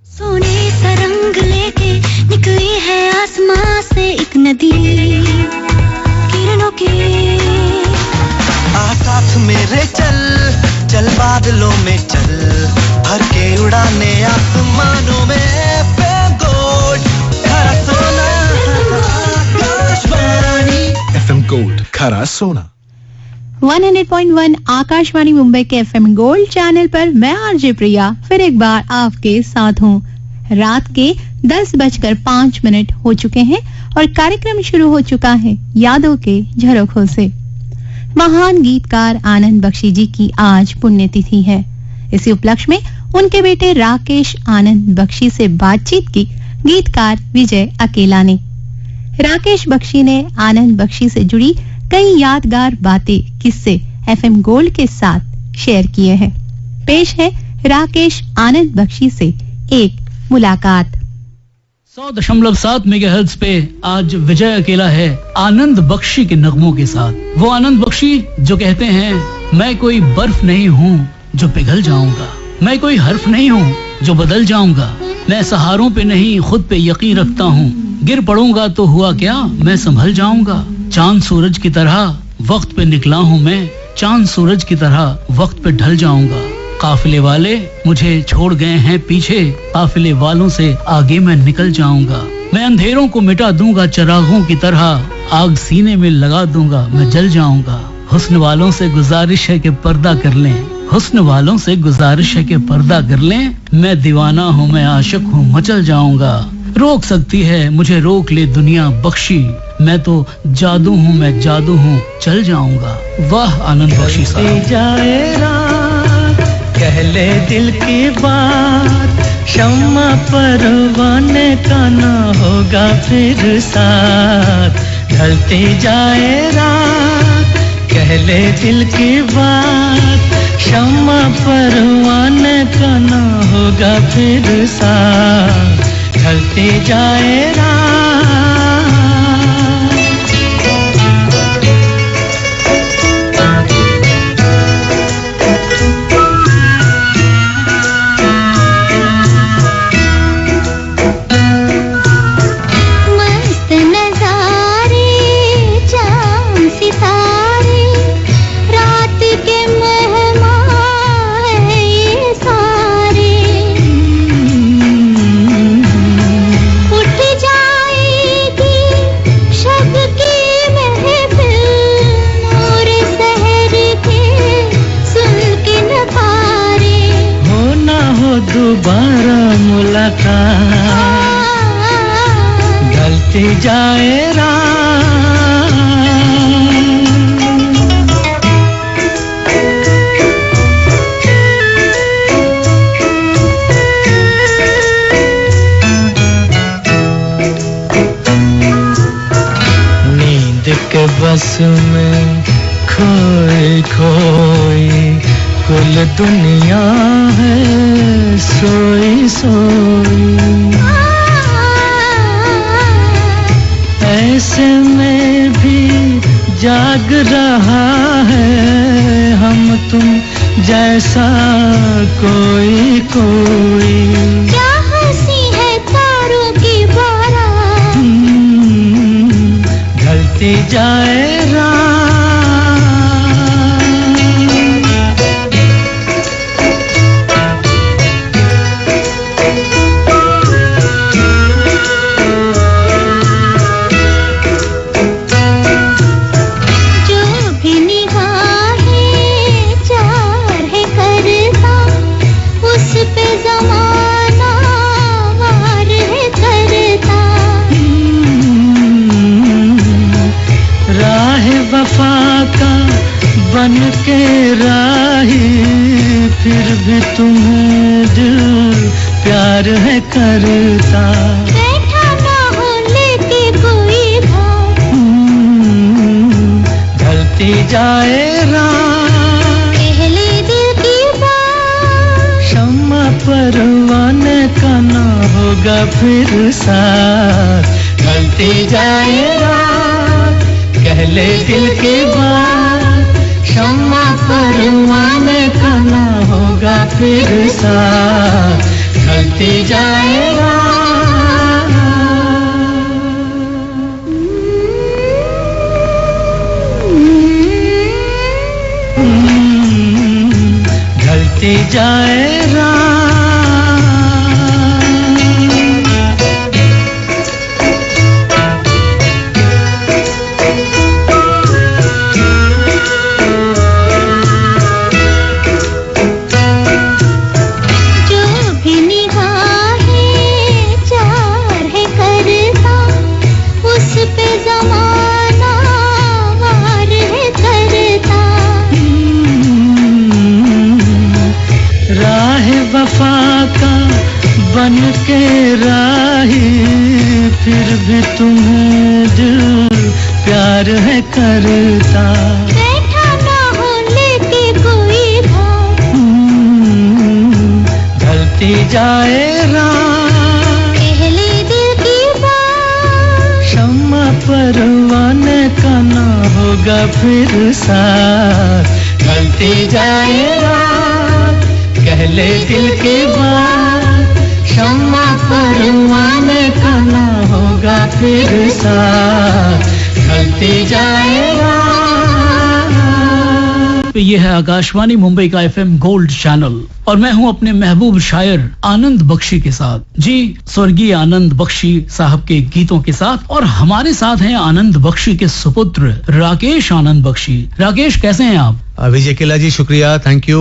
सोने सा रंग लेके निकली है आसमां से एक नदी किरणों की आ साथ मेरे चल चल बादलों में चल भर के उड़ाने आसमानों में FM Gold खरा सोना आकाशवाणी FM Gold खरा सोना 100.1 आकाशवाणी मुंबई के FM गोल्ड चैनल पर मैं आरजे प्रिया फिर एक बार आपके साथ हूँ। रात के 10:05 हो चुके हैं और कार्यक्रम शुरू हो चुका है यादों के झरोखों से। महान गीतकार आनंद बख्शी जी की आज पुण्यतिथि है। इसी उपलक्ष्य में उनके बेटे राकेश आनंद बख्शी से बातचीत की गीतकार विजय अकेला ने। राकेश बख्शी ने आनंद बख्शी से जुड़ी कई यादगार बातें किस्से FM गोल्ड के साथ शेयर किए हैं। पेश है राकेश आनंद बख्शी से एक मुलाकात। 100.7 मेगाहर्ट्ज पे आज विजय अकेला है आनंद बख्शी के नगमों के साथ। वो आनंद बख्शी जो कहते हैं मैं कोई बर्फ नहीं हूँ जो पिघल जाऊंगा, मैं कोई हर्फ नहीं हूँ जो बदल जाऊंगा, मैं सहारों पे नहीं खुद पे यकीन रखता हूँ, गिर पड़ूंगा तो हुआ क्या मैं संभल जाऊंगा, चांद सूरज की तरह वक्त पे निकला हूँ मैं, चांद सूरज की तरह वक्त पे ढल जाऊंगा, काफिले वाले मुझे छोड़ गए हैं पीछे, काफिले वालों से आगे मैं निकल जाऊंगा, मैं अंधेरों को मिटा दूंगा चिरागों की तरह, आग सीने में लगा दूंगा मैं जल जाऊंगा, हुस्न वालों से गुजारिश है कि पर्दा कर लें, हुस्न वालों से गुजारिश है कि पर्दा कर लें, मैं दीवाना हूँ मैं आशिक हूँ मचल जाऊंगा, रोक सकती है मुझे रोक ले दुनिया बख्शी, मैं तो जादू हूँ मैं जादू हूँ चल जाऊंगा। वाह आनंद बख्शी साहब। जाए रात कह ले दिल की बात, शम्मा परवाने का ना होगा फिर साथ, ढलती जाए रात कह ले दिल की बात, शम्मा परवाने का ना होगा फिर साथ, ढलती जाए रात। मस्त नजारे चांद सितारे रात के मेहमान हैं ये सारे, उठ जाएगी शब की महफिल नूर सहर के सुन के नगारे, हो ना हो दोबारा मुलाकात, ढलती जाए रात। नींद के बस में खोई खोई कुल दुनिया है सोई सोई, ऐसे में भी जाग रहा है हम तुम जैसा कोई कोई, क्या हंसी है तारों की बारात, ढलती जाए रात। जो भी निगाहें चार है करता उस पे ज़माना वार है करता, राह वफा का बन के राही फिर भी तुम्हें दिल प्यार है करता, बैठा ना हो लेके कोई भाव, ढलती जाए रात। पहले दिल की बात, शम्मा परवाने का ना होगा फिर साथ, ढलती जाए रात कह ले दिल की बात, शम्मा परवाने का ना होगा फिर साथ, ढलती जाए रात, ढलती जाए रात। वफा का बन के राही, फिर भी तुम्हें दिल प्यार है करता। बैठा ना हो लेके कोई बात, ढलती जाए रात, पहले दिल की बात, शम्मा परवाने का ना होगा फिर साथ। ढलती जाए रात, कहले दिल की बात, शम्मा परवाने का ना होगा फिर साथ। ढलती जाए रात। ये है आकाशवाणी मुंबई का FM गोल्ड चैनल और मैं हूं अपने महबूब शायर आनंद बख्शी के साथ। जी, स्वर्गीय आनंद बख्शी साहब के गीतों के साथ। और हमारे साथ हैं आनंद बख्शी के सुपुत्र राकेश आनंद बख्शी। राकेश, कैसे हैं आप? विजय केला जी, शुक्रिया, thank you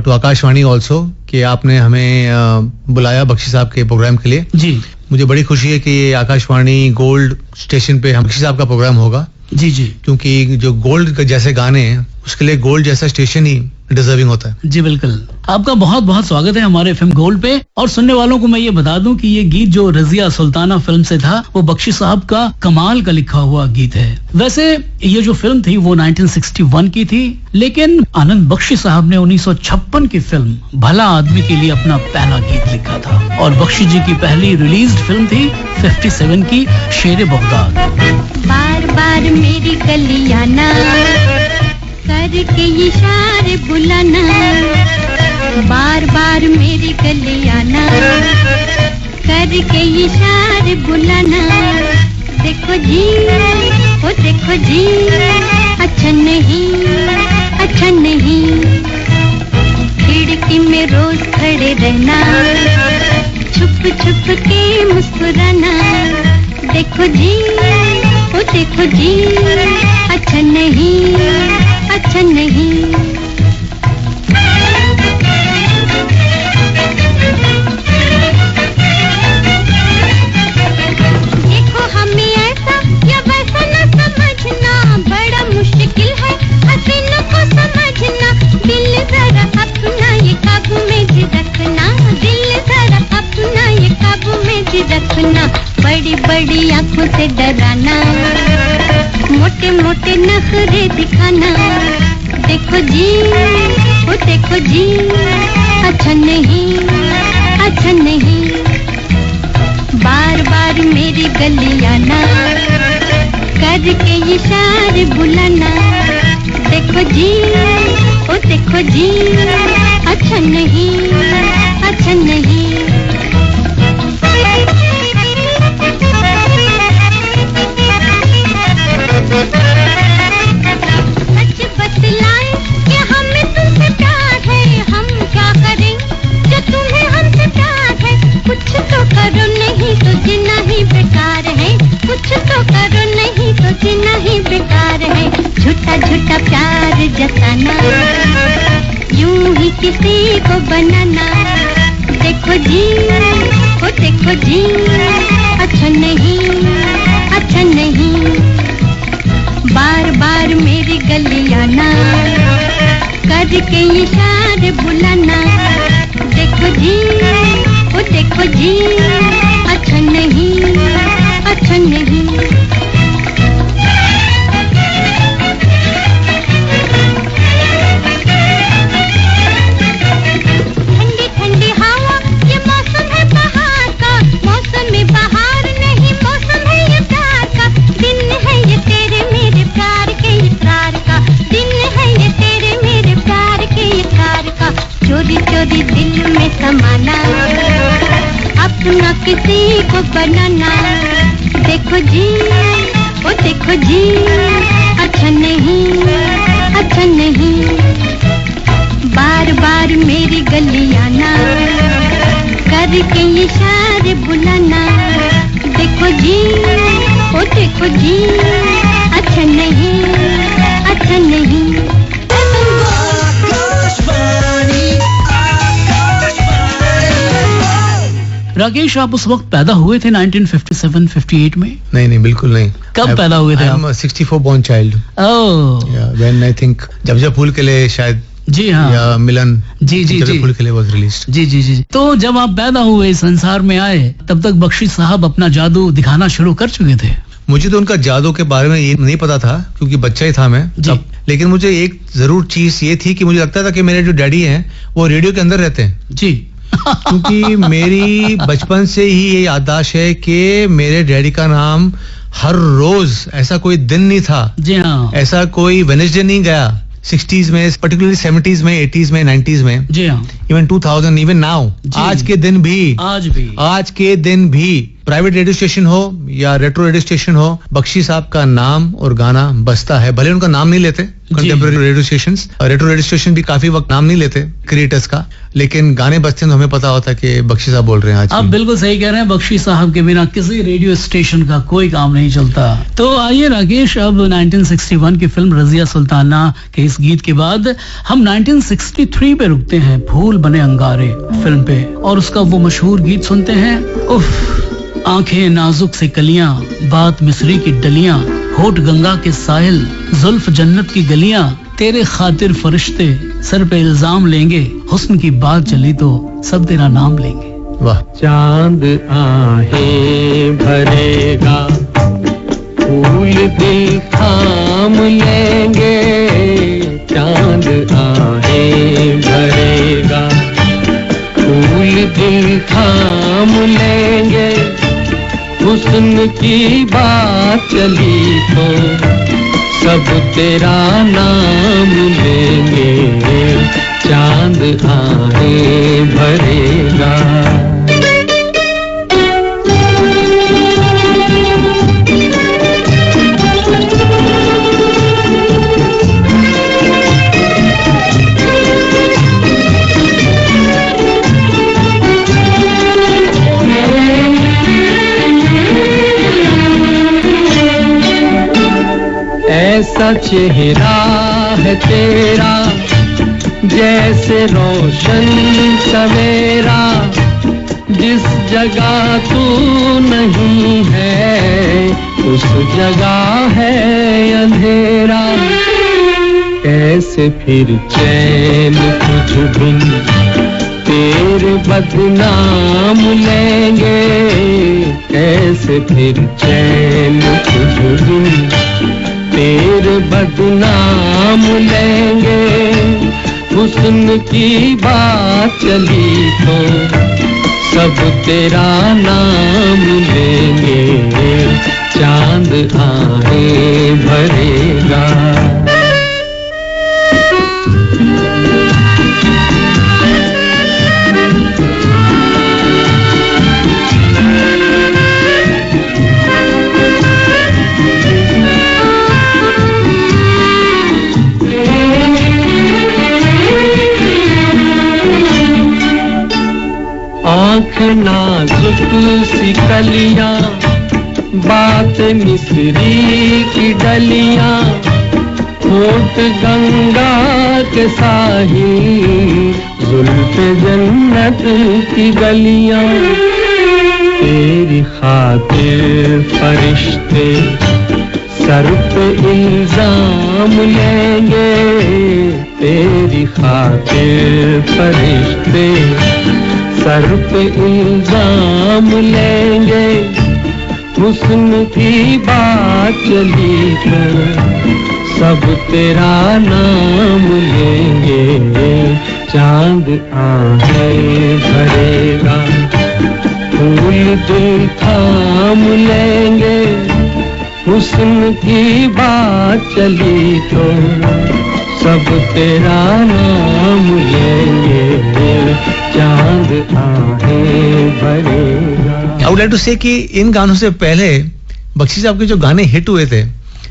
to Akashvani also कि आपने हमें बुलाया बख्शी साहब के प्रोग्राम के लिए। जी, मुझे बड़ी खुशी है कि आकाशवाणी गोल्ड स्टेशन पे बख्शी साहब का प्रोग्राम होगा। जी जी, क्योंकि जो गोल्ड जैसे गाने हैं उसके लिए गोल्ड जैसा स्टेशन ही डिजर्विंग होता है। जी बिल्कुल, आपका बहुत बहुत स्वागत है हमारे FM गोल्ड पे। और सुनने वालों को मैं ये बता दूं कि ये गीत जो रजिया सुल्ताना फिल्म से था वो बख्शी साहब का कमाल का लिखा हुआ गीत है। वैसे ये जो फिल्म थी वो 1961 की थी, लेकिन आनंद बख्शी साहब ने 1956 की फिल्म भला आदमी के लिए अपना पहला गीत लिखा था। और बख्शी जी की पहली रिलीज्ड फिल्म थी 57 की शेरे बगदाद। बार बार मेरी गलियां ना करके इशारे बुलाना, बार बार मेरी गलियां ना करके इशारे बुलाना। देखो जी, ओ देखो जी, अच्छा नहीं, अच्छा नहीं। खिड़की में रोज खड़े रहना, छुप छुप के मुस्कुराना। देखो जी, ओ देखो जी, अच्छा नहीं, अच्छा नहीं। देखो हमें ऐसा या वैसा न समझना, बड़ा मुश्किल है हसीनों को समझना। दिल जरा अपना ये काबू में जी रखना, दिल जरा अपना ये काबू में जी रखना। बड़ी बड़ी आंखों से डराना, मोटे मोटे नखरे दिखाना। देखो जी, ओ देखो जी, अच्छा नहीं, अच्छा नहीं। बार बार मेरी गलियां ना करके इशारे बुलाना। देखो जी, ओ देखो जी, अच्छा नहीं, अच्छा नहीं। सच बतलाए कि हमें तुमसे प्यार है, हम क्या करें जो तुम्हें हमसे प्यार है। कुछ तो करो नहीं तो जीना ही बेकार है, कुछ तो करो नहीं तो जीना ही बेकार है। झूठा झूठा प्यार जताना, यूं ही किसी को बनाना। देखो जी, ओ देखो जी, अच्छा नहीं, अच्छा नहीं। बार बार मेरी गलियां ना करके इशारे बुलाना। देखो जी, ओ देखो जी, अच्छा नहीं, अच्छा नहीं। ठंडी ठंडी हवा ये मौसम है बहार का, मौसम में बहार नहीं मौसम है ये प्यार का। दिन है ये तेरे मेरे प्यार के इकरार का, दिन है ये तेरे मेरे प्यार के इकरार का। चोरी चोरी दिल में समाना, अपना किसी को बनाना। देखो जी, ओ देखो जी, अच्छा नहीं, अच्छा नहीं। बार बार मेरी गली आना, करके इशारे बुलाना। देखो जी, ओ देखो जी, अच्छा नहीं, अच्छा नहीं। राकेश, आप उस वक्त पैदा हुए थे 1957-58 में? नहीं, बिल्कुल नहीं। कब पैदा हुए थे आप? 64 born child. When I think जब फूल के लिए शायद, जी हाँ, या मिलन, जी फूल के लिए was released. जी। तो जब आप पैदा हुए, संसार में आए, तब तक बख्शी साहब अपना जादू दिखाना शुरू कर चुके थे? मुझे तो उनका जादू के बारे में ये नहीं पता था, क्योंकि बच्चा ही था मैं तब। लेकिन मुझे एक जरूर चीज ये थी कि मुझे लगता था कि मेरे जो डैडी हैं वो रेडियो के अंदर रहते हैं जी। क्योंकि मेरी बचपन से ही ये याददाश्त है कि मेरे डैडी का नाम हर रोज, ऐसा कोई दिन नहीं था, जी हाँ, ऐसा कोई वेडनेसडे नहीं गया 60s में, पर्टिकुलरली 70s में, 80s में, 90s में, जी हाँ, इवन 2000, इवन नाउ, आज के दिन भी प्राइवेट रेडियो स्टेशन हो या रेट्रो रेडियो स्टेशन हो, बख्शी साहब का नाम और गाना बजता है। भले उनका नाम नहीं लेते contemporary radio stations, retro radio station भी काफी वक्त नाम नहीं लेते क्रिएटर्स का, लेकिन गाने बजते हैं तो हमें पता होता है कि बख्शी साहब बोल रहे हैं। आज आप बिल्कुल सही कह रहे हैं, बख्शी साहब के बिना किसी रेडियो स्टेशन का कोई काम नहीं चलता। तो आइए राकेश, अब 1961 की फिल्म रजिया सुल्ताना के इस गीत के बाद हम 1963 पे रुकते हैं, फूल बने अंगारे फिल्म पे, और उसका वो मशहूर गीत सुनते हैं। उफ, आंखें नाजुक से कलियां, बात मिस्री की डलियां, होठ गंगा के साहिल, जुल्फ जन्नत की गलियां, तेरे खातिर फरिश्ते सर पे इल्जाम लेंगे, हुस्न की बात चली तो सब तेरा नाम लेंगे। वाह। चांद आहें भरेगा, फूल दिल थाम लेंगे, चांद आहें भरेगा, फूल दिल थाम लेंगे, हुस्न की बात चली तो सब तेरा नाम लेंगे, चांद आहें भरेगा। ऐसा चेहरा है तेरा जैसे रोशन सवेरा, जिस जगह तू नहीं है उस जगह है अंधेरा। कैसे फिर चैन कुछ बिन तेरे बदनाम लेंगे, कैसे फिर चैन कुछ बिन तेरे बदनाम लेंगे, हुस्न की बात चली तो सब तेरा नाम लेंगे, चांद आहें भरेगा। आँख नाजुक सी कलियां, बात मिस्री की डलियां, होठ गंगा के साहिल, जुल्फ जन्नत की गलियां, तेरी खातिर फरिश्ते सर पे इल्जाम लेंगे, तेरी खातिर फरिश्ते सर पे इल्जाम लेंगे, हुस्न की बात चली कर सब तेरा नाम लेंगे, चांद आहें भरेगा, फूल दिल थाम लेंगे, हुस्न की बात चली तो सब तेरा नाम लेंगे, चांद आहें भरेगा। आई वुड लाइक टू से कि इन गानों से पहले बख्शी साहब के जो गाने हिट हुए थे,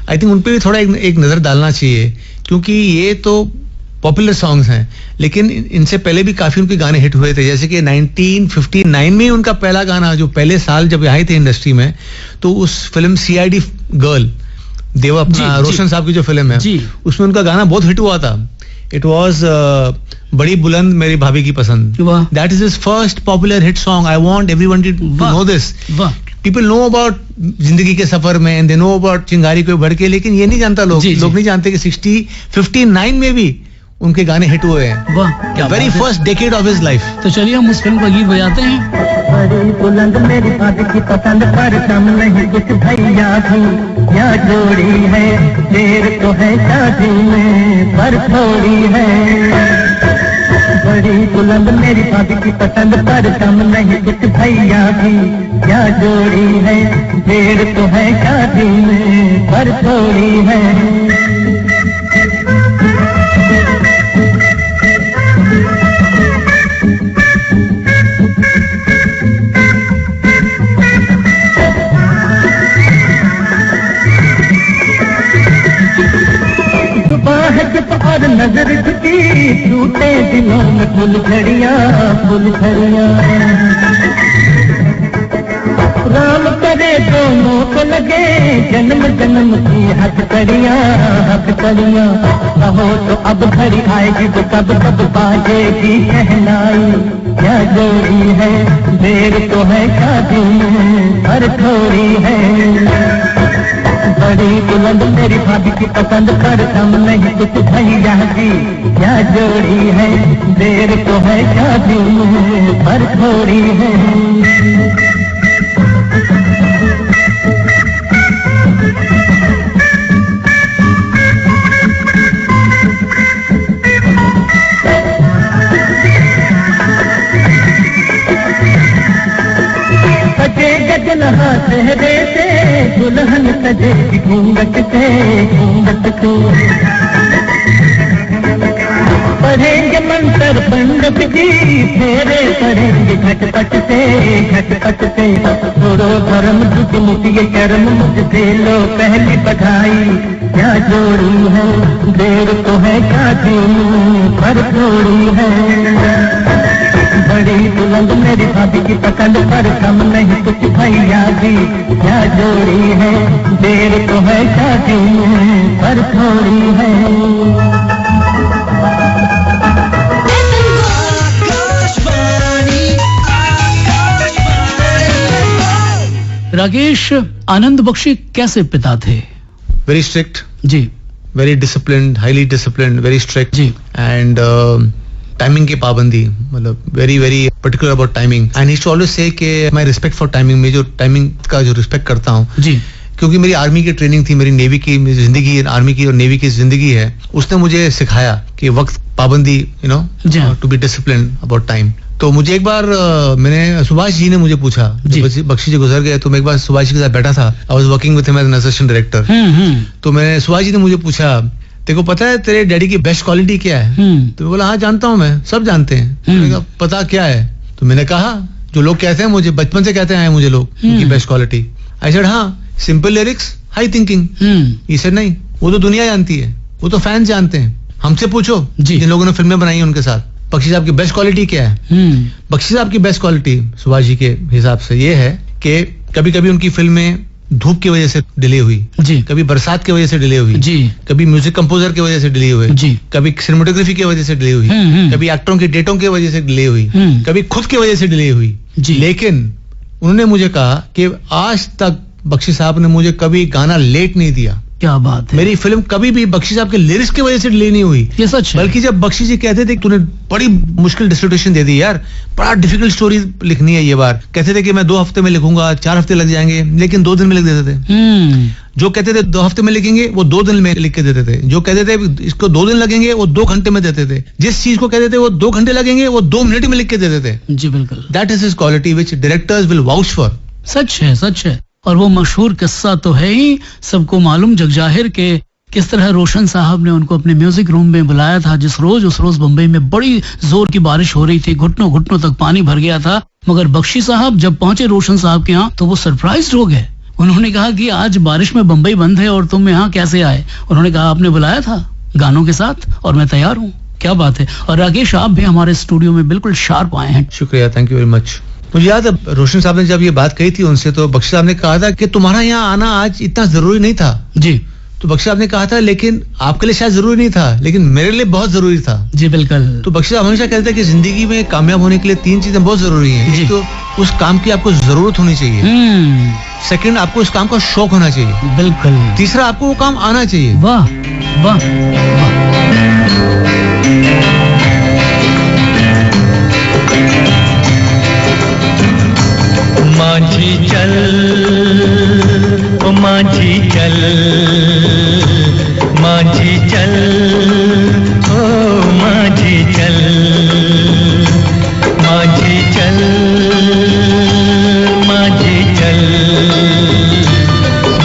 आई थिंक उन पे भी थोड़ा एक नजर डालना चाहिए, क्योंकि ये तो पॉपुलर सॉन्ग्स हैं, लेकिन इनसे पहले भी काफी उनके गाने हिट हुए थे। जैसे कि 1959 में उनका पहला गाना, जो पहले साल जब आए थे इंडस्ट्री में, तो उस फिल्म CID गर्ल, देवा अपना रोशन साहब की जो फिल्म है, उसमें उनका गाना बहुत हिट हुआ था। इट वॉज बड़ी बुलंद मेरी भाभी की पसंद। That is his first popular hit song. I want everyone to know this. People know about जिंदगी के सफर में, एंड दे नो अबाउट चिंगारी को भड़के, लेकिन ये नहीं जानता लोग नहीं जानते कि 59 में भी उनके गाने हिट हुए हैं। वाह, very first decade of his life. तो चलिए हम उस फिल्म का गीत बजाते हैं। बड़ी बुलंद मेरी भाभी की पसंद, पर कम नहीं कुछ भैया भी, क्या जोड़ी है, देर तो है शादी में पर थोड़ी है। बड़ी बुलंद मेरी भाभी की पसंद, पर कम नहीं कुछ भैया भी, क्या जोड़ी है, देर तो है शादी में पर थोड़ी है। और नजर झुकी टूटे दिलों में फूल झड़ियां, फूल झड़ियां। राम करे दोनों को लगे जन्म जन्म की हथकड़ियां, हथकड़ियां। कहो तो अब घड़ी आएगी तो कब कब बाजेगी कहनाई, क्या जोड़ी है, देर तो है शादी में पर थोड़ी है। बड़ी बुलंद मेरी भाभी की पसंद, पर कम नहीं कुछ भैया की, क्या जोड़ी है, देर तो है शादी में पर थोड़ी है। गजनहा चेहरे से दुल्हन सजे घूंघट से, घूंघट से। पढ़ेंगे मंत्र पंडित जी, फेरे पढ़ेंगे घटपट से, घटपट से। छोड़ो धर्म झुक मुझे कर्म, मुझसे लो पहली बधाई, क्या जोड़ी है, देर तो है शादी पर थोड़ी है। बड़ी बुलंद मेरी भाभी की पसंद, पर कम नहीं कुछ भैया जी, क्या जोड़ी है, देर तो है शादी में पर थोड़ी है। राकेश, आनंद बख्शी कैसे पिता थे? वेरी स्ट्रिक्ट जी, very disciplined, highly disciplined, very strict जी, एंड टाइमिंग की पाबंदी, मतलब very very particular about timing. And he always say कि माय रिस्पेक्ट फॉर टाइमिंग, में जो टाइमिंग का जो रिस्पेक्ट करता हूँ जी, क्योंकि मेरी आर्मी की ट्रेनिंग थी, मेरी नेवी की जिंदगी, आर्मी की और नेवी की जिंदगी है, उसने मुझे सिखाया कि वक्त पाबंदी, you know, to be discipline about time. तो मुझे एक बार मैंने सुभाष जी ने मुझे पूछा, बख्शी जी गुजर गए, तो मैं एक बार सुभाष जी के साथ बैठा था, I was working with him as an assistant director. तो मैंने सुभाष जी ने मुझे पूछा, तेरे को पता है तेरे डैडी की बेस्ट क्वालिटी क्या है? तो मैं बोला हाँ जानता हूँ, मैं सब जानते हैं। मैंने कहा पता क्या है? तो मैंने कहा जो लोग कहते हैं मुझे, बचपन से कहते हैं मुझे लोग उनकी बेस्ट क्वालिटी। आई सेड हाँ, सिंपल लिरिक्स, हाई थिंकिंग। ये सेड नहीं, वो तो दुनिया जानती है, वो तो फैंस जानते हैं, हमसे पूछो जिन लोगों ने फिल्में बनाई है उनके साथ, बख्शी साहब की बेस्ट क्वालिटी क्या है? बख्शी साहब की बेस्ट क्वालिटी सुभाष जी के हिसाब से ये है कि कभी कभी उनकी फिल्में धूप की वजह से डिले हुई जी, कभी बरसात की वजह से डिले हुई जी, कभी म्यूजिक कंपोजर की वजह से डिले हुए जी, कभी सिनेमेटोग्राफी की वजह से डिले हुई, कभी एक्टरों की डेटों की वजह से डिले हुई, कभी खुद की वजह से डिले हुई जी। लेकिन उन्होंने मुझे कहा कि आज तक बख्शी साहब ने मुझे कभी गाना लेट नहीं दिया। क्या बात है। मेरी फिल्म कभी भी बख्शी साहब के लिरिक्स की वजह से डिले नहीं हुई, ये सच है। बल्कि जब बख्शी जी कहते थे तूने बड़ी मुश्किल डिस्ट्रीब्यूशन दे दी यार, बड़ा डिफिकल्ट स्टोरी लिखनी है ये बार, कहते थे कि मैं 2 हफ्ते में लिखूंगा, 4 हफ्ते लग जाएंगे, लेकिन 2 दिन में लिख देते थे। जो कहते थे 2 हफ्ते में लिखेंगे वो 2 दिन में लिख के देते थे, जो कहते थे इसको 2 दिन लगेंगे वो 2 घंटे में देते थे, जिस चीज को कहते थे वो 2 घंटे लगेंगे वो 2 मिनट में लिख के देते थे जी। बिल्कुल, that is his quality which directors will vouch for. सच है, सच है। और वो मशहूर किस्सा तो है ही, सबको मालूम जगजाहिर के किस तरह रोशन साहब ने उनको अपने म्यूजिक रूम में बुलाया था, उस रोज बम्बई में बड़ी जोर की बारिश हो रही थी, घुटनों तक पानी भर गया था, मगर बख्शी साहब जब पहुंचे रोशन साहब के यहाँ तो वो सरप्राइज्ड हो गए। उन्होंने कहा कि आज बारिश में बम्बई बंद है और तुम यहाँ कैसे आए? उन्होंने कहा आपने बुलाया था गानों के साथ और मैं तैयार हूँ। क्या बात है। और राकेश आप भी हमारे स्टूडियो में बिल्कुल शार्प आए हैं। शुक्रिया, थैंक यू वेरी मच। मुझे याद है रोशन साहब ने जब ये बात कही थी उनसे, तो बख्शी साहब ने कहा था कि तुम्हारा यहाँ आना आज इतना जरूरी नहीं था। जी। तो बख्शी साहब ने कहा था लेकिन आपके लिए शायद जरूरी नहीं था, लेकिन मेरे लिए बहुत जरूरी था। जी बिल्कुल। तो बख्शी साहब हमेशा कहते हैं कि जिंदगी में कामयाब होने के लिए 3 चीजें बहुत जरूरी हैं। तो उस काम की आपको जरूरत होनी चाहिए, सेकंड आपको उस काम का शौक होना चाहिए, बिल्कुल, तीसरा आपको वो काम आना चाहिए। वाह वाह वाह। माझी चल ओ माझी चल, माझी चल ओ माझी चल, माझी चल, माझी चल,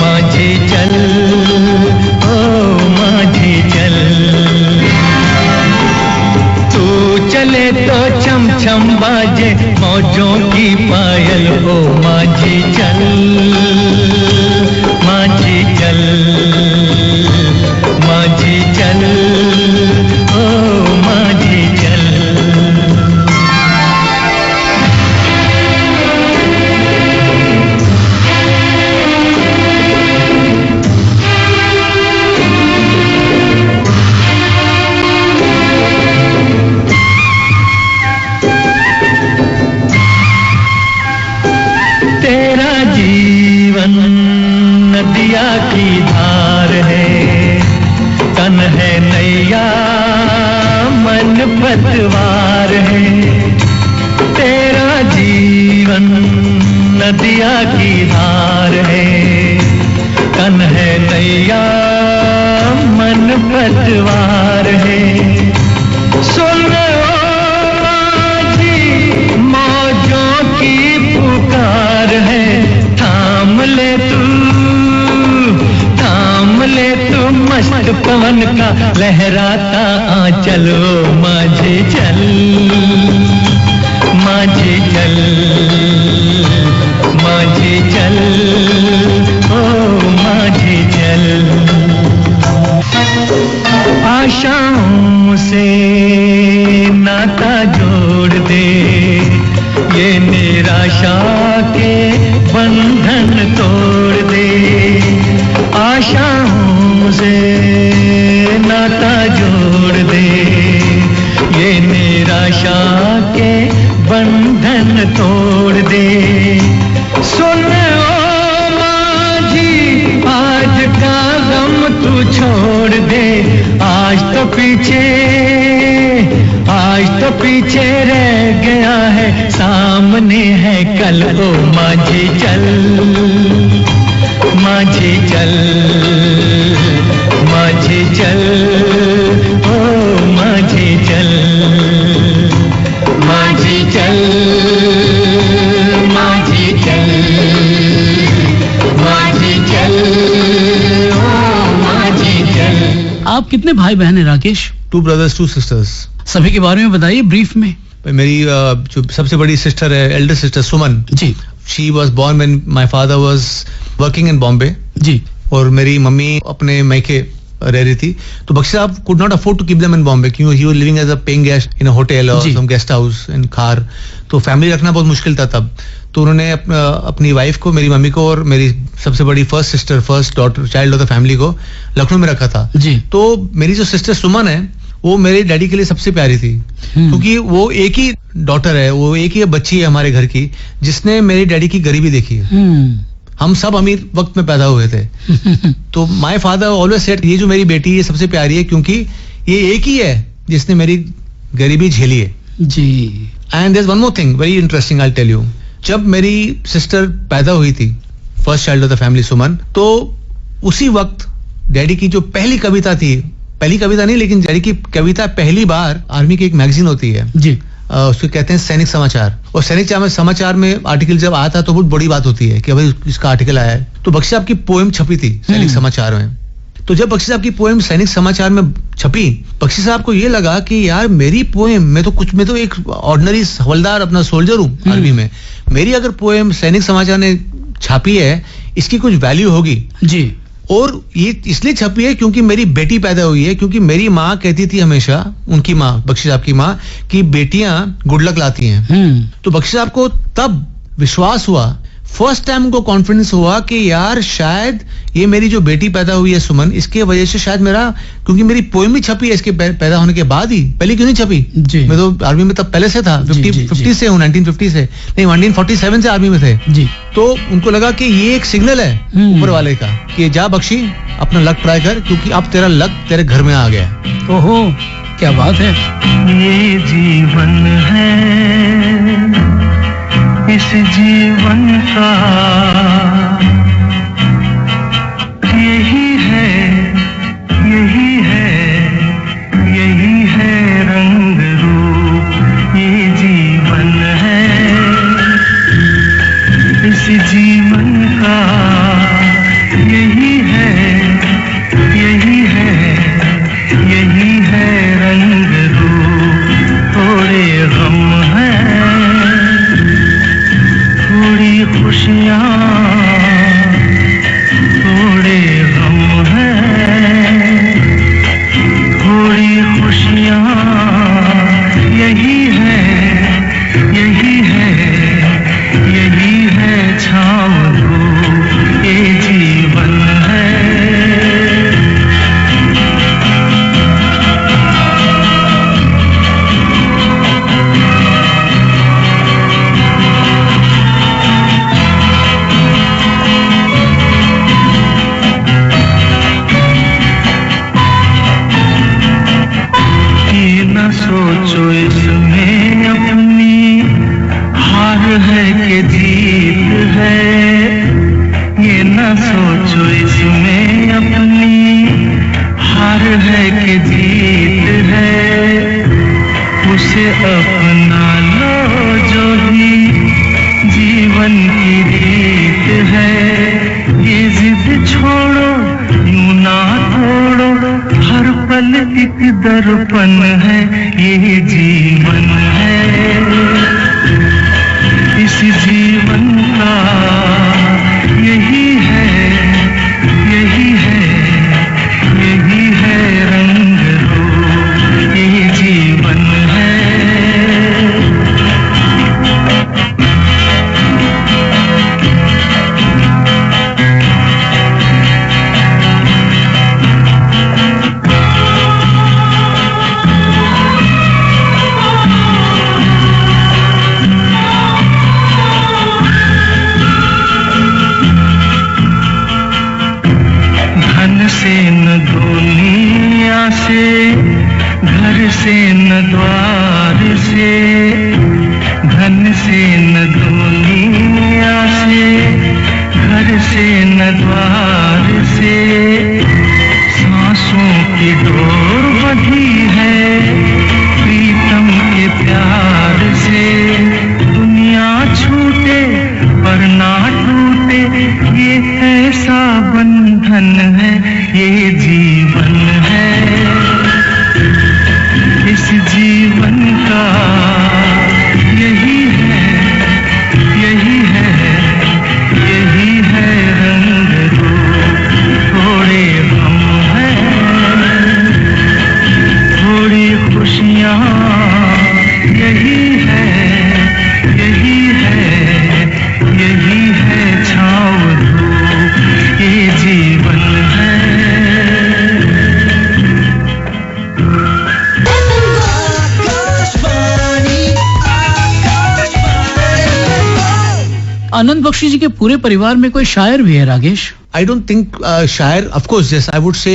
माझी चल ओ माझी चल। तू चले तो छम छम बाजे मौजों की पायल, ओ माझी चल, माझी चल, माझी चल, ओ माझी चल। तेरा जीवन नदिया की धार है, तन है नैया मन पतवार है। तेरा जीवन नदिया की धार है, तन है नैया मन पतवार है। सुन मौजों की पुकार है, थाम ले तू मस्त पवन का लहराता आंचल, ओ माझी चल, माझी चल, माझी चल, ओ माझी चल। आशाओं से नाता जोड़ दे, ये निराशा के बंधन तोड़ दे। आशाओं से नाता जोड़ दे, ये निराशा के बंधन तोड़ दे। सुन ओ माझी आज का गम तू छोड़ दे, आज तो पीछे रह गया है, सामने है कल, ओ माझी चल, माझी चल, माझी चल, ओ माझी चल, माझी चल, माझी चल, माझी चल, ओ माझी चल। आप कितने भाई बहन हैं राकेश? 2 brothers 2 sisters। सभी के बारे में बताइए ब्रीफ में। मेरी जो सबसे बड़ी सिस्टर है, elder sister Suman ji, she was born when my father was working in Bombay ji, और मेरी मम्मी अपने मैके रह रही थी। तो Bakshi sahab could not afford to keep them in Bombay, क्योंकि he was living as a paying guest in a hotel और सम गेस्ट हाउस इन खार, तो फैमिली रखना बहुत मुश्किल था तब। तो उन्होंने अपनी वाइफ को, मेरी मम्मी को और मेरी सबसे बड़ी first daughter, child of the family को लखनऊ में रखा था जी। तो मेरी जो सिस्टर सुमन है वो मेरे डैडी के लिए सबसे प्यारी थी, क्योंकि वो एक ही डॉटर है, वो एक ही बच्ची है हमारे घर की जिसने मेरे डैडी की गरीबी देखी है। हम सब अमीर वक्त में पैदा हुए थे। तो माय फादर ऑलवेज सेड ये जो मेरी बेटी है सबसे प्यारी है, क्योंकि ये एक ही है जिसने मेरी गरीबी झेली है जी। And there is one more thing very interesting, I tell you. जब मेरी सिस्टर पैदा हुई थी, first child of the family Suman, तो उसी वक्त डैडी की जो पहली कविता थी, पहली कविता नहीं लेकिन डैडी की कविता पहली बार आर्मी की एक मैगजीन होती है जी, उसको कहते हैं सैनिक समाचार, और सैनिक समाचार में आर्टिकल जब आता तो बहुत बड़ी बात होती है कि भाई इसका आर्टिकल आया है। तो बख्शी साहब की पोएम छपी थी सैनिक समाचार में। तो जब बख्शी साहब की पोएम सैनिक समाचार में छपी, बख्शी साहब को ये लगा कि यार मेरी पोएम, मैं तो एक ऑर्डिनरी हवलदार अपना सोल्जर हूँ आर्मी में, मेरी अगर पोएम सैनिक समाचार ने छापी है, इसकी कुछ वैल्यू होगी जी। और ये इसलिए छपी है क्योंकि मेरी बेटी पैदा हुई है, क्योंकि मेरी माँ कहती थी हमेशा, उनकी माँ बख्शी साहब की माँ, कि बेटियां गुड लक लाती हैं। तो बख्शी साहब को तब विश्वास हुआ, फर्स्ट टाइम उनको कॉन्फिडेंस हुआ कि यार शायद ये मेरी जो बेटी पैदा हुई है सुमन, इसके वजह से शायद मेरा, क्योंकि मेरी पोएम ही छपी है इसके पैदा होने के बाद ही, पहले क्यों नहीं छपी जी। मैं तो आर्मी में तब पहले से था, 50 से हूँ, 1950 से नहीं, 1947 से आर्मी में थे जी। तो उनको लगा कि ये एक सिग्नल है ऊपर वाले का कि जा बख्शी अपना लक ट्राई कर, क्योंकि अब तेरा लक तेरे घर में आ गया। ओहो, क्या बात है। ये जीवन है, इस जीवन का यही है, यही है, यही है रंग रूप, ये जीवन है, इस जीवन का यही है, यही है, यही है रंग रूप। थोड़े गम है, थोड़ी खुशियाँ, थोड़े गम है, थोड़ी खुशियाँ, यही है, यही है, यही है छाँव धूप, ये जीवन है। सोचो इसमें अपनी हार है कि जीत है, ये न सोचो इसमें अपनी हार है कि जीत है, उसे अपना लो जो भी जीवन की रीत है, ये जिद छोड़ो यूं ना तोड़ो, हर पल एक दर्पण है, ये जीवन है, इस जीवन का यही है, यही है, यही है रंग रूप, ये जीवन है। से न दुनिया से, घर से न द्वार से, धन से न दुनिया से, घर से न द्वार से, सांसों की डोर बंधी है प्रीतम के प्यार से, दुनिया छूटे पर ना टूटे, ये ऐसा बंधन है, ये जीवन है, इस जीवन का यही है, यही है, यही है रंग रूप। थोड़े गम है, थोड़ी खुशियाँ, यही है, यही है, यही है छाँव धूप, ये जीवन है। आनंद बख्शी जी के पूरे परिवार में कोई शायर भी है राकेश? I don't think शायर, of course, yes, I would say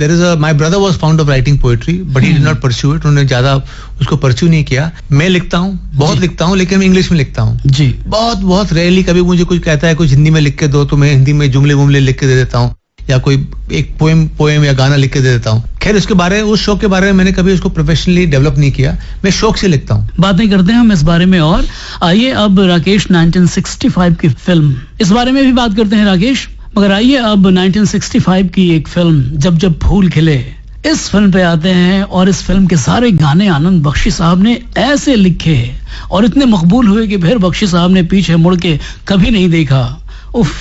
there is my brother was fond of writing poetry, but he did not pursue it. उन्होंने ज्यादा उसको pursue नहीं किया। मैं लिखता हूँ, बहुत लिखता हूँ, लेकिन मैं इंग्लिश में लिखता हूँ जी। बहुत रेयरली कभी मुझे कुछ कहता है कुछ हिंदी में लिख के दो, तो मैं हिंदी में जुमले लिख के दे देता हूँ, या कोई एक पोएम या गाना लिख के दे देता हूँ। खैर उस शौक के बारे में मैंने कभी उसको प्रोफेशनली डेवलप नहीं किया, मैं शौक से लिखता हूँ। बात नहीं करते हैं हम इस बारे में, और आइए अब राकेश 1965 की फिल्म, इस बारे में भी बात करते हैं राकेश। मगर आइए अब 1965 की एक फिल्म जब जब फूल खिले, इस फिल्म पे आते हैं। और इस फिल्म के सारे गाने आनंद बख्शी साहब ने ऐसे लिखे और इतने मकबूल हुए कि फिर बख्शी साहब ने पीछे मुड़ के कभी नहीं देखा। उफ,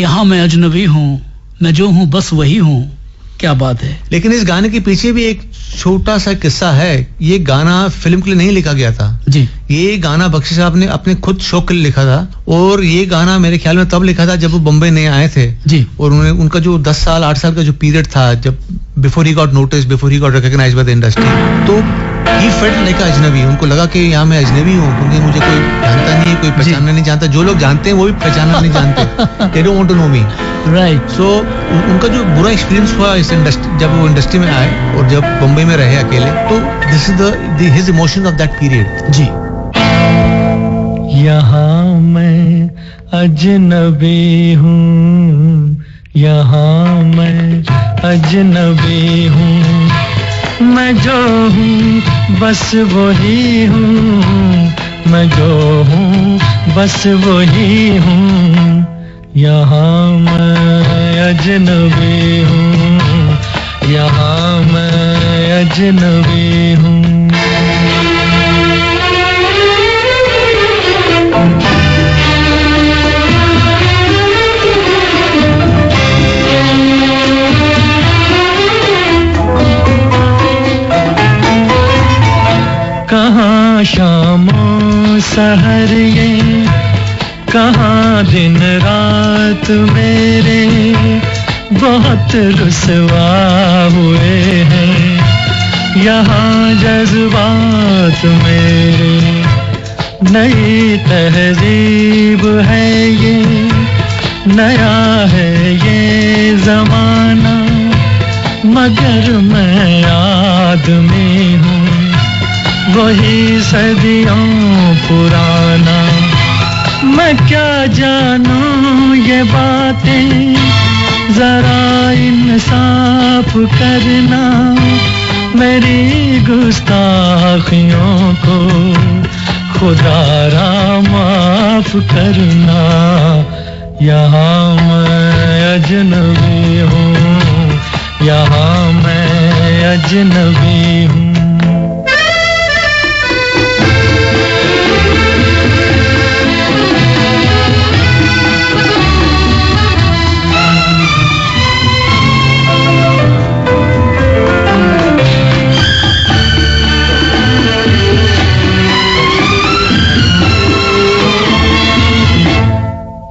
यहाँ मैं अजनबी हूँ, मैं जो हूँ बस वही हूँ, क्या बात है। लेकिन इस गाने के पीछे भी एक छोटा सा किस्सा है। ये गाना फिल्म के लिए नहीं लिखा गया था जी। ये गाना बख्शी साहब ने अपने खुद शौक के लिए लिखा था, और ये गाना मेरे ख्याल में तब लिखा था जब वो बम्बई नए आए थे जी। और उन्होंने उनका जो 10 साल 8 साल का जो पीरियड था, जब before he got notice, before he got recognised by the industry, तो ही फेल्ट लाइक अजनबी। उनको लगा कि यहाँ मैं अजनबी हूँ, क्योंकि मुझे कोई जानता नहीं है, कोई पहचानना नहीं जानता। जो लोग जानते हैं वो भी पहचानना नहीं जानते। They don't want to know me. Right. So उनका जो बुरा एक्सपीरियंस हुआ इस इंडस्ट्री, जब वो इंडस्ट्री में आए और जब बम्बई में रहे अकेले, तो this is his emotion of that period. जी। यहाँ मैं अजनबी हूँ, यहाँ मैं अजनबी हूँ, मैं जो हूँ बस वही हूँ, मैं जो हूँ बस वही हूँ, यहाँ मैं अजनबी हूँ, यहाँ मैं अजनबी हूँ। कहाँ शामों सहर ये, कहाँ दिन रात मेरे बहुत रुसवा हुए हैं, यहाँ जज्बात मेरे नई तहजीब है ये, नया है ये जमाना, मगर मैं आदमी हूँ वही सदियों पुराना। मैं क्या जानूं ये बातें, जरा इंसाफ करना, मेरी गुस्ताखियों को खुदारा माफ करना। यहाँ मैं अजनबी हूँ, यहाँ मैं अजनबी हूँ।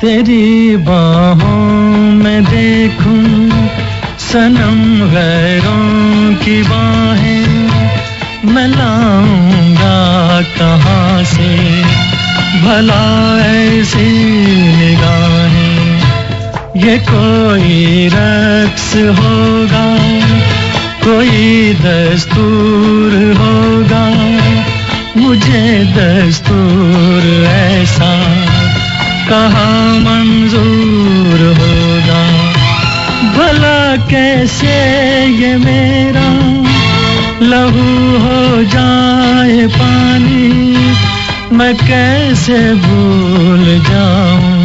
तेरी बाहों में देखूं सनम गैरों की बाहें, मैं लाऊंगा कहाँ से भला ऐसी निगाहें। ये कोई रक्स होगा, कोई दस्तूर होगा, मुझे दस्तूर ऐसा कहाँ मंजूर होगा। भला कैसे ये मेरा लहू हो जाए पानी, मैं कैसे भूल जाऊं,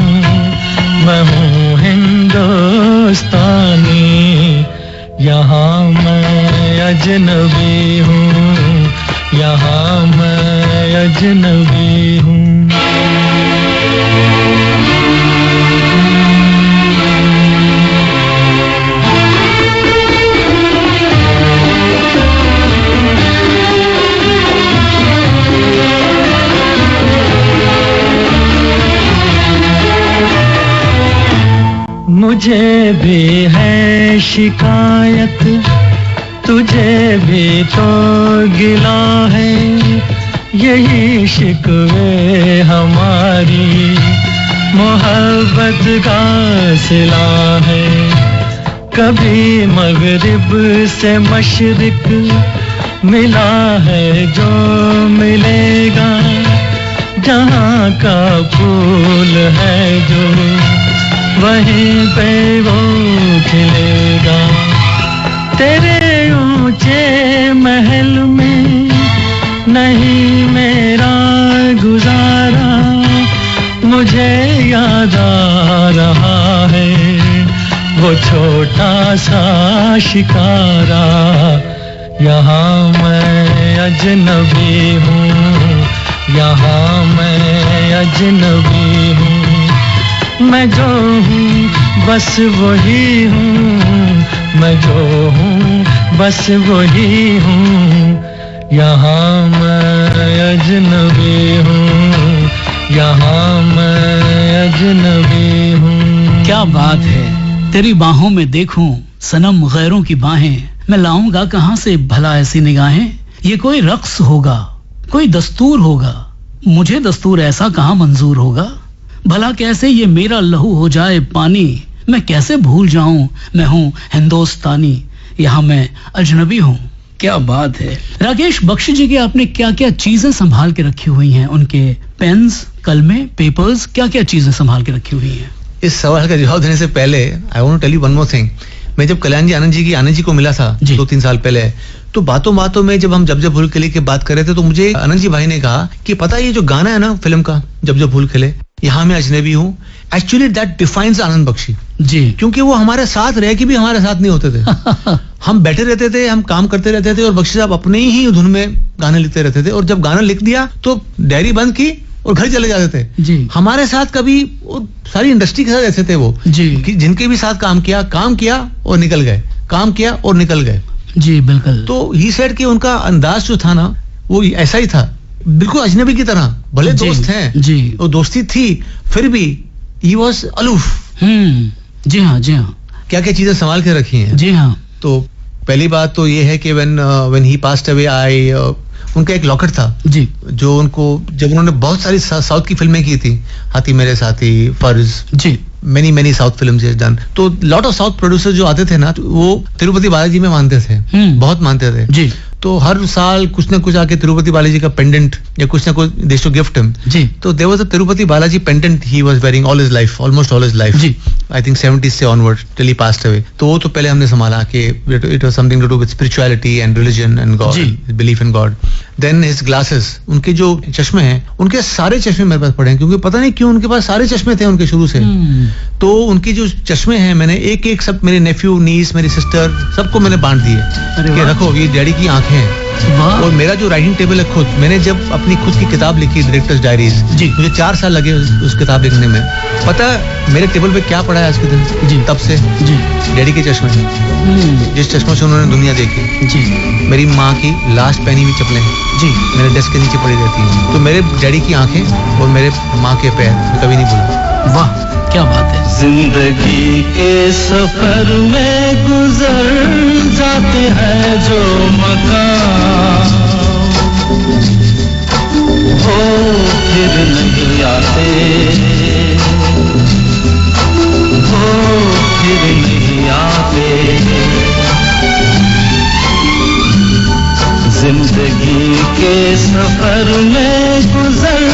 मैं हूँ हिंदुस्तानी। यहाँ मैं अजनबी हूँ, यहाँ मैं अजनबी हूँ। मुझे भी है शिकायत, तुझे भी तो गिला है, यही शिकवे हमारी मोहब्बत का सिला है। कभी मगरिब से मशरिक मिला है जो मिलेगा, जहाँ का फूल है जो वहीं पे वो खिलेगा। तेरे ऊंचे महल में नहीं मेरा गुजारा, मुझे याद आ रहा है वो छोटा सा शिकारा, यहाँ मैं अजनबी हूँ, यहाँ मैं अजनबी हूँ। मैं जो हूँ बस वही हूँ, मैं जो हूँ बस वही हूँ। यहाँ मैं अजनबी हूँ, यहाँ मैं अजनबी हूँ। क्या बात है, तेरी बाहों में देखूं सनम गैरों की बाहें, मैं लाऊंगा कहां से भला ऐसी निगाहें। ये कोई रक्स होगा, कोई दस्तूर होगा, मुझे दस्तूर ऐसा कहां मंजूर होगा। भला कैसे ये मेरा लहू हो जाए पानी, मैं कैसे भूल जाऊं मैं हूं हिंदुस्तानी, यहाँ मैं अजनबी हूँ। क्या बात है। राकेश बख्शी जी के आपने क्या क्या चीजें संभाल के रखी हुई हैं, उनके पेन्स, कलमे, पेपर्स, क्या क्या चीजें संभाल के रखी हुई हैं? इस सवाल का जवाब देने से पहले I want to tell you one more thing. मैं जब कल्याण जी आनंद जी को मिला था 2-3 साल पहले, तो बातों में जब हम जब जब भूल खिले की बात कर रहे थे, तो मुझे आनंद जी भाई ने कहा कि पता है ये जो गाना है ना फिल्म का जब जब भूल खिले, यहाँ मैं अजनबी हूँ, एक्चुअली दैट डिफाइंस आनंद बख्शी जी, क्योंकि वो हमारे साथ रह के भी हमारे साथ नहीं होते थे। हम बैठे रहते थे, हम काम करते रहते थे और बख्शी साहब अपने ही धुन में गाने लिखते रहते थे, और जब गाना लिख दिया तो डायरी बंद की और घर चले जाते थे जी। हमारे साथ कभी सारी इंडस्ट्री के साथ ऐसे थे वो जी, जिनके भी साथ काम किया और निकल गए, काम किया और निकल गए जी, बिल्कुल। तो ही सेड कि उनका अंदाज जो था ना वो ऐसा ही था, बिल्कुल अजनबी की तरह। भले दोस्त हैं जी, वो दोस्ती थी, फिर भी ही वॉज अलूफ। जी हाँ, जी हाँ। क्या क्या चीजें संभाल के रखी हैं जी हाँ। तो पहली बात तो ये है कि व्हेन ही पास्ड अवे उनका एक लॉकेट था जी, जो उनको जब उन्होंने बहुत सारी साउथ की फिल्में की थी, हाथी मेरे साथी, फर्ज जी, मेनी साउथ फिल्म्स ही डन, तो लॉट ऑफ साउथ प्रोड्यूसर जो आते थे ना वो तिरुपति बालाजी में मानते थे, बहुत मानते थे जी। तो हर साल कुछ ना कुछ आके तिरुपति बालाजी का पेंडेंट या कुछ ना कुछ दे टू गिफ्ट हिम जी। तो there was a Tirupati Balaji pendant he was wearing all his life, almost all his life जी, आई थिंक 70s से onward till he passed away. तो वो तो पहले हमने संभाला कि it was something to do with spirituality and religion and God, belief in God. Then his glasses, उनके जो चश्मे हैं, उनके सारे चश्मे मेरे पास पड़े हैं, क्योंकि पता नहीं क्यों उनके पास सारे चश्मे थे उनके शुरू से। तो उनके जो चश्मे हैं मैंने एक सब मेरे नेफ्यू, नीस, मेरी सिस्टर, सबको मैंने बांट दिए कि रखो ये डैडी की आंखें हैं। और मेरा जो राइटिंग टेबल है खुद, मैंने जब अपनी खुद की किताब लिखी डायरेक्टर्स डायरीज जी, मुझे 4 साल लगे उस किताब लिखने में। पता है मेरे टेबल पे क्या पड़ा है आज के दिन जी, तब से जी, डैडी के चश्मे, जिस चश्मों से उन्होंने दुनिया देखी जी। मेरी माँ की लास्ट पहनी हुई चप्पलें जी मेरे डेस्क के नीचे पड़ी रहती हैं। तो मेरे डैडी की आंखें और मेरे माँ के पैर मैं कभी नहीं भूला। वाह क्या बात है। जिंदगी के सफर में गुजर जाते हैं जो मकाम, वो फिर नहीं आते, वो फिर नहीं आते। जिंदगी के सफर में गुजर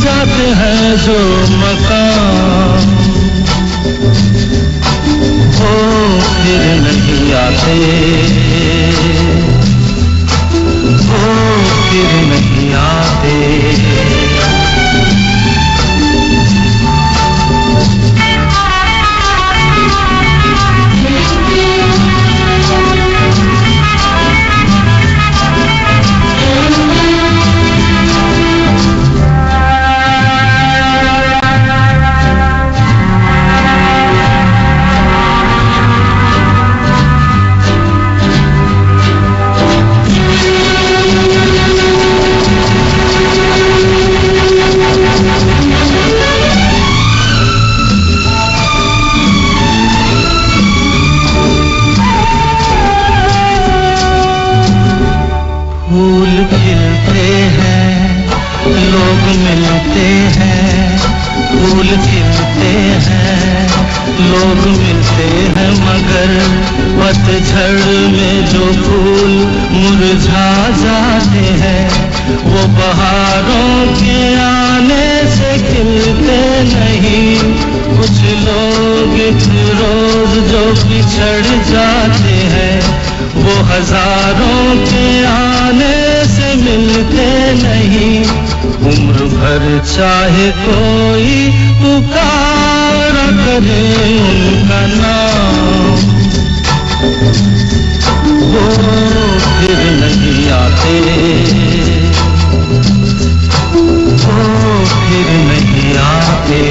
जाते हैं जो मकाम, वो फिर नहीं आते, वो फिर नहीं आते। फूल खिलते हैं, लोग मिलते हैं, फूल खिलते हैं, लोग मिलते हैं, मगर पतझड़ में जो फूल मुरझा जाते हैं, वो बहारों के आने से खिलते नहीं। कुछ लोग इस रोज जो बिछड़ जाते हैं, वो हजारों के आने से मिलते नहीं। उम्र भर चाहे कोई पुकारा करे उनका नाम, आते, वो फिर नहीं आते।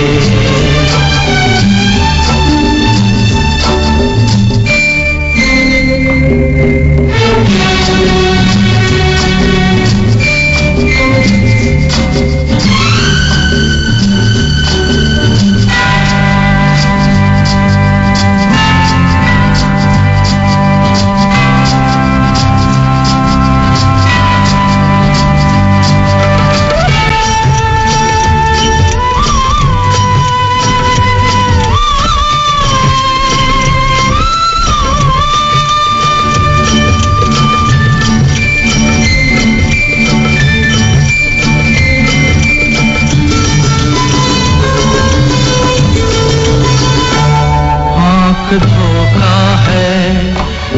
धोखा है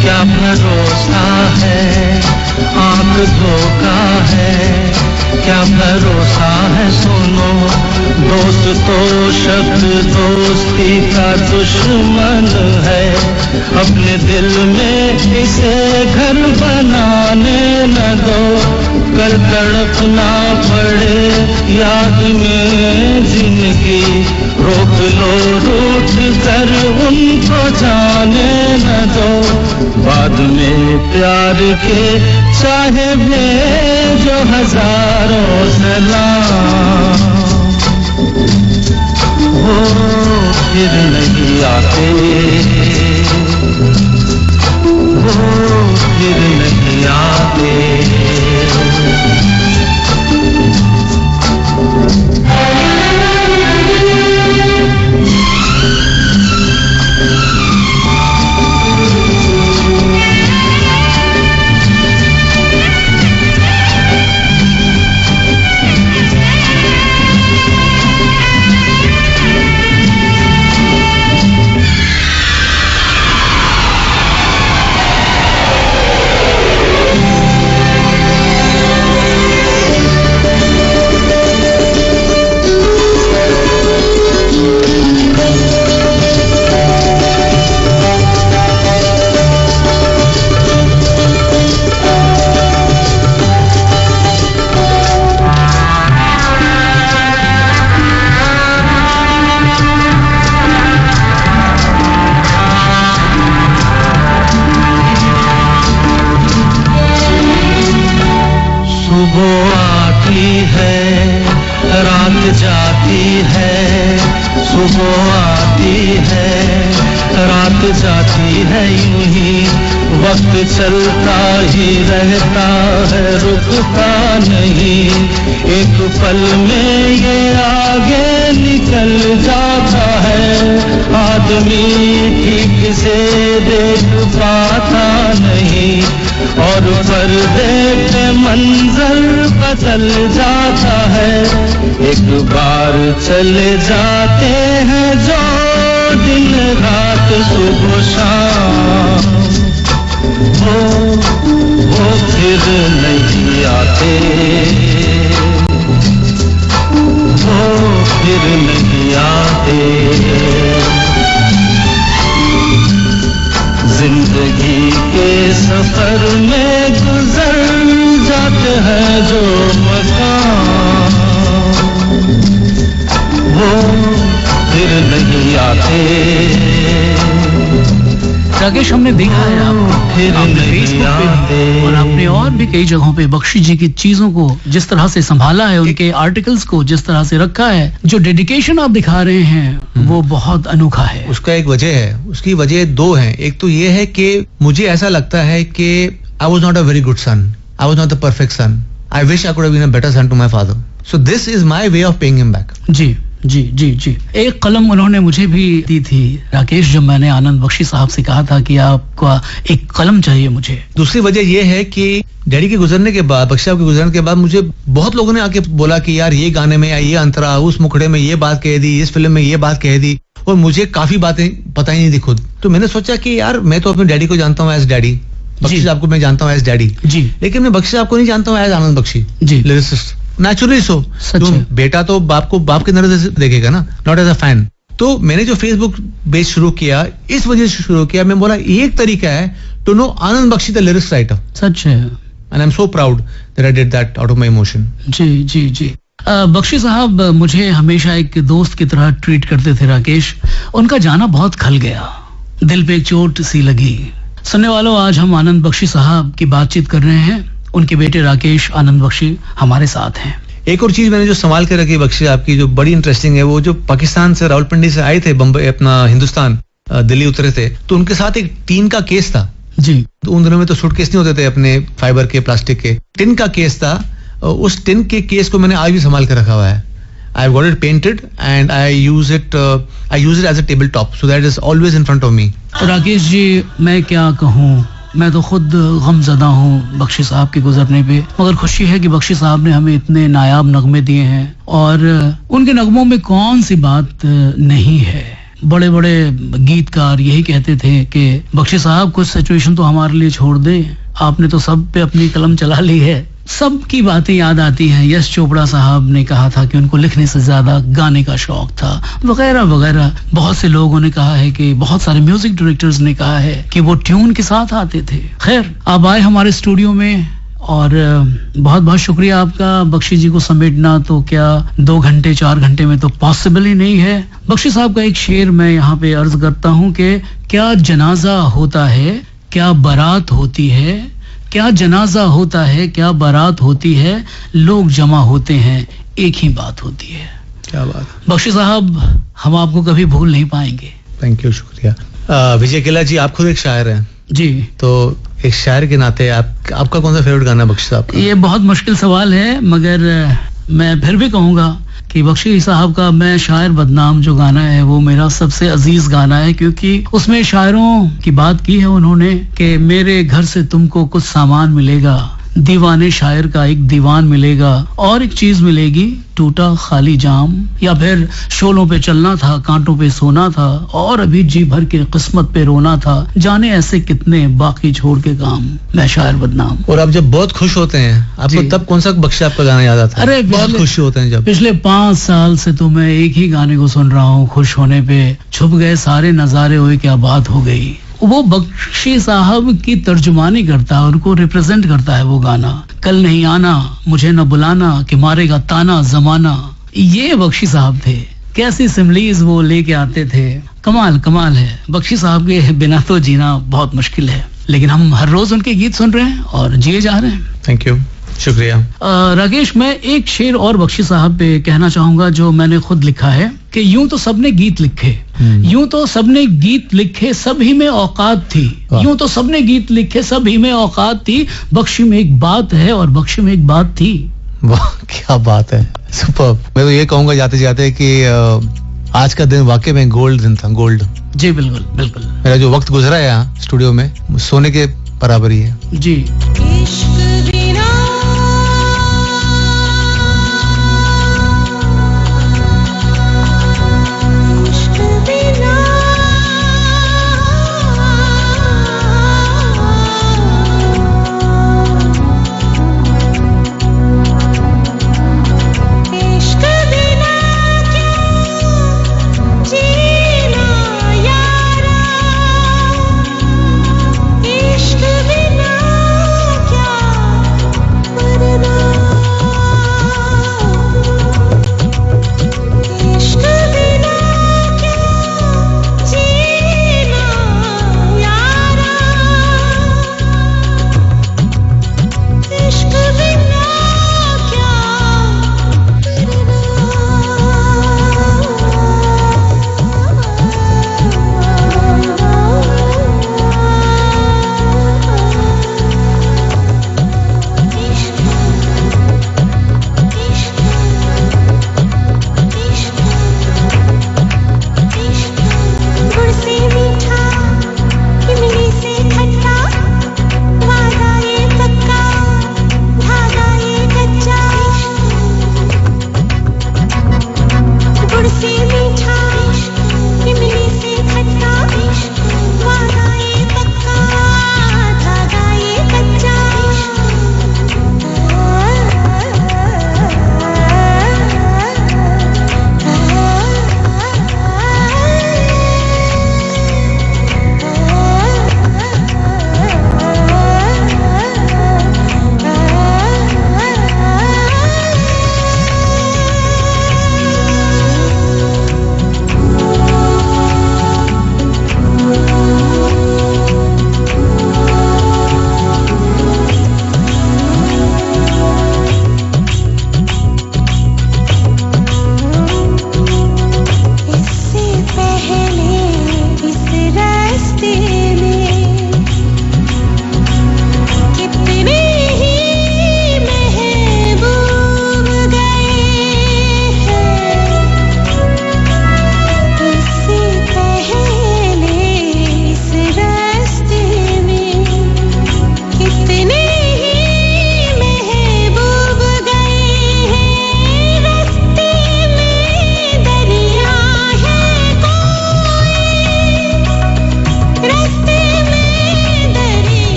क्या भरोसा है, आंख धोखा है क्या भरोसा है। सुनो दोस्त तो शब्द दोस्ती का दुश्मन है, अपने दिल में इसे घर बनाने न दो, कल तड़पना पड़े याद में जिंदगी। रोक लो रूठ कर उनको जाने न दो, बाद में प्यार के चाहे भेजो हजारों सलाम, वो फिर नहीं आते, वो फिर नहीं आते। सुबह आती है रात जाती है, सुबह आती है रात जाती है, यूं ही वक्त चलता ही रहता है रुकता नहीं। एक पल में ये आगे निकल जाता है, आदमी ठीक से देख पाता नहीं, और पर्दे पे मंजर बदल जाता है। एक बार चले जाते हैं जो दिन रात सुबह शाम, वो फिर नहीं आते, वो फिर नहीं आते। जिंदगी के सफर में गुजर जाते हैं जो मकाम, वो फिर नहीं आते। राकेश, हमने देखा है आपने फेसबुक पे और आपने और भी कई जगहों पे बख्शी जी की चीजों को जिस तरह से संभाला है, उनके आर्टिकल्स को जिस तरह से रखा है, जो डेडिकेशन आप दिखा रहे हैं वो बहुत अनोखा है। उसका एक वजह है, उसकी वजह दो है। एक तो ये है कि मुझे ऐसा लगता है कि I was not a very good son, I was not the perfect son, I wish I could have been a better son to my father, so this is my way of paying him back. जी जी जी जी। एक कलम उन्होंने मुझे भी दी थी राकेश, जब मैंने आनंद बख्शी साहब से कहा था कि आपका एक कलम चाहिए मुझे। दूसरी वजह यह है कि डैडी के गुजरने के बाद, बख्शी साहब के गुजरने के बाद मुझे बहुत लोगों ने आके बोला कि यार ये गाने में या ये अंतरा, उस मुखड़े में ये बात कह दी, इस फिल्म में ये बात कह दी, और मुझे काफी बातें पता ही नहीं थी खुद। तो मैंने सोचा कि यार मैं तो अपने डैडी को जानता हूँ एज डैडी, बख्शी साहब को मैं जानता हूँ एज डैडी जी, लेकिन मैं बख्शी साहब को नहीं जानता हूँ एज आनंद बख्शी जी, लिरिसिस्ट। नेचुरली सो, बेटा तो बाप को बाप के नजर से देखेगा ना, नॉट एज अ फैन। तो मैंने जो फेसबुक पेज शुरू किया इस वजह से शुरू किया, मैं बोला एक तरीका है to know Anand Bakshi the lyrics writer. सच है। and I'm so proud that I did that out of my emotion. जी जी जी। बख्शी साहब मुझे हमेशा एक दोस्त की तरह ट्रीट करते थे राकेश। उनका जाना बहुत खल गया, दिल पे एक चोट सी लगी। सुनने वालों, आज हम आनंद बख्शी साहब की बातचीत कर रहे हैं। उनके बेटे राकेश आनंद बख्शी हमारे साथ हैं। एक और चीज मैंने जो संभाल के रखी बख्शी आपकी, जो बड़ी इंटरेस्टिंग है, वो जो पाकिस्तान से रावलपिंडी से आए थे बम्बई, अपना हिंदुस्तान, दिल्ली उतरे थे, तो उनके साथ एक टीन का केस था जी। तो उन दिनों में तो सूटकेस नहीं होते थे अपने फाइबर के, प्लास्टिक के, टिन का केस था। उस टिन के केस को मैंने आज भी संभाल के रखा हुआ है। I have got it painted and I use it as a table top, so that is always in front of me. Rakesh ji, मैं क्या कहूँ, मैं तो खुद गमज़दा हूँ बख्शी साहब के गुजरने पे, मगर खुशी है कि बख्शी साहब ने हमें इतने नायाब नगमे दिए हैं और उनके नगमों में कौन सी बात नहीं है। बड़े बड़े गीतकार यही कहते थे कि बख्शी साहब कुछ सिचुएशन तो हमारे लिए छोड़ दे, आपने तो सब पे अपनी कलम चला ली है। सब की बातें याद आती हैं। यश चोपड़ा साहब ने कहा था कि उनको लिखने से ज्यादा गाने का शौक था, वगैरह वगैरह। बहुत से लोगों ने कहा है कि, बहुत सारे म्यूजिक डायरेक्टर्स ने कहा है कि वो ट्यून के साथ आते थे। खैर, आप आए हमारे स्टूडियो में और बहुत बहुत शुक्रिया आपका। बख्शी जी को समेटना तो क्या 2 घंटे 4 घंटे में तो पॉसिबल ही नहीं है। बख्शी साहब का एक शेर मैं यहाँ पे अर्ज करता हूँ कि क्या जनाजा होता है, क्या बारात होती है, क्या जनाजा होता है, क्या बारात होती है, लोग जमा होते हैं, एक ही बात होती है। क्या बात। बख्शी साहब, हम आपको कभी भूल नहीं पाएंगे। थैंक यू, शुक्रिया। विजय केला जी, आप खुद एक शायर हैं जी, तो एक शायर के नाते आपका कौन सा फेवरेट गाना है बख्शी साहब का? ये बहुत मुश्किल सवाल है, मगर मैं फिर भी कहूँगा कि बख्शी साहब का मैं शायर बदनाम जो गाना है वो मेरा सबसे अजीज गाना है, क्योंकि उसमें शायरों की बात की है उन्होंने कि मेरे घर से तुमको कुछ सामान मिलेगा, दीवाने शायर का एक दीवान मिलेगा, और एक चीज मिलेगी, टूटा खाली जाम, या फिर शोलों पे चलना था, कांटों पे सोना था, और अभी जी भर के किस्मत पे रोना था, जाने ऐसे कितने बाकी छोड़ के काम, मैं शायर बदनाम। और आप जब बहुत खुश होते हैं, आपको तब कौन सा बख्शी आपका गाना याद आता है? अरे बहुत खुशी होते हैं जब। पिछले 5 साल से तो मैं एक ही गाने को सुन रहा हूँ, खुश होने पे छुप गए सारे नजारे, हुए क्या बात हो गई। वो बख्शी साहब की तर्जुमानी करता है, उनको रिप्रेजेंट करता है वो गाना। कल नहीं आना, मुझे न बुलाना, कि मारेगा ताना जमाना। ये बख्शी साहब थे, कैसी सिमलीज वो लेके आते थे। कमाल कमाल है। बख्शी साहब के बिना तो जीना बहुत मुश्किल है, लेकिन हम हर रोज उनके गीत सुन रहे हैं और जिए जा रहे हैं। थैंक यू, शुक्रिया। राकेश, मैं एक शेर और बख्शी साहब पे कहना चाहूंगा जो मैंने खुद लिखा है कि यूं तो सबने गीत लिखे, यूं तो सबने गीत लिखे, सभी में औकात थी, यूं तो सबने गीत लिखे, सभी में औकात थी, बख्शी में एक बात है और बख्शी में एक बात थी। वाह, क्या बात है, सुपर। मैं तो ये कहूंगा जाते जाते कि आज का दिन वाकई में गोल्ड दिन था, गोल्ड। जी बिल्कुल बिल्कुल। मेरा जो वक्त गुजरा है यहाँ स्टूडियो में, सोने के बराबर ही है जी। इश्क बिना क्या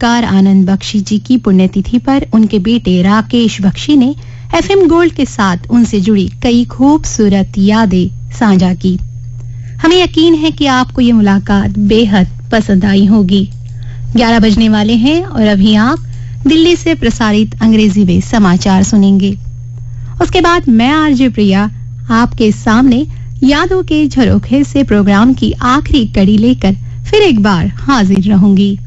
गीतकार आनंद बख्शी जी की पुण्यतिथि पर उनके बेटे राकेश बख्शी ने एफएम गोल्ड के साथ उनसे जुड़ी कई खूबसूरत यादें साझा की। हमें यकीन है कि आपको ये मुलाकात बेहद पसंद आई होगी। 11 बजने वाले हैं और अभी आप दिल्ली से प्रसारित अंग्रेजी में समाचार सुनेंगे। उसके बाद मैं आरजे प्रिया आपके सामने यादों के झरोखे से प्रोग्राम की आखिरी कड़ी लेकर फिर एक बार हाजिर रहूंगी।